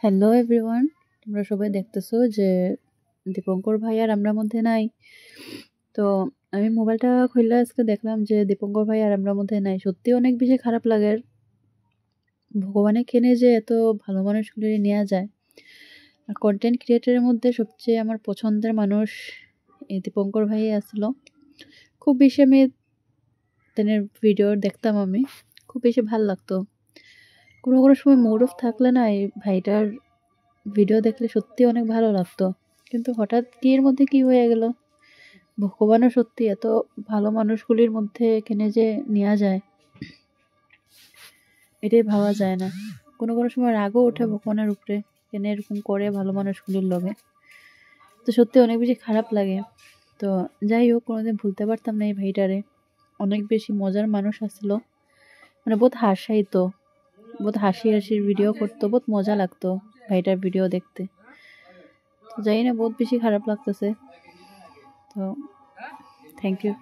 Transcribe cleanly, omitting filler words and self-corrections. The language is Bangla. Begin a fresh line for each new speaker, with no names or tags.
হ্যালো এভরিওয়ান, তোমরা সবাই দেখতেছো যে দীপঙ্কর ভাই আর আমরা মধ্যে নাই। তো আমি মোবাইলটা খুললে আজকে দেখলাম যে দীপঙ্কর ভাই আর আমরা মধ্যে নাই। সত্যি অনেক বেশি খারাপ লাগে। ভগবানে কেনে যে এত ভালো মানুষগুলি নেওয়া যায়। আর কন্টেন্ট ক্রিয়েটারের মধ্যে সবচেয়ে আমার পছন্দের মানুষ এই দীপঙ্কর ভাই আসলো। খুব বেশি আমি তেনের ভিডিও দেখতাম, আমি খুব বেশি ভাল লাগতো। কোনো কোনো সময় মুড অফ থাকলে না এই ভাইটার ভিডিও দেখলে সত্যি অনেক ভালো লাগতো। কিন্তু হঠাৎ কি এর মধ্যে কি হয়ে গেল, ভগবানও সত্যি এত ভালো মানুষগুলির মধ্যে এখানে যে নেওয়া যায় এটাই ভাবা যায় না। কোনো কোনো সময় রাগও ওঠে ভগবানের উপরে, কেন এরকম করে ভালো মানুষগুলির লগে। তো সত্যি অনেক বেশি খারাপ লাগে। তো যাই হোক, কোনোদিন ভুলতে পারতাম না এই ভাইটারে। অনেক বেশি মজার মানুষ আসলো, মানে বহুত হাসাইতো, বহুত হাসি হাসির ভিডিও করতো, বহুত মজা লাগতো ভাইটার ভিডিও দেখতে। তো জানি না, বহুত বেশি খারাপ লাগতেছে। তো থ্যাংক ইউ।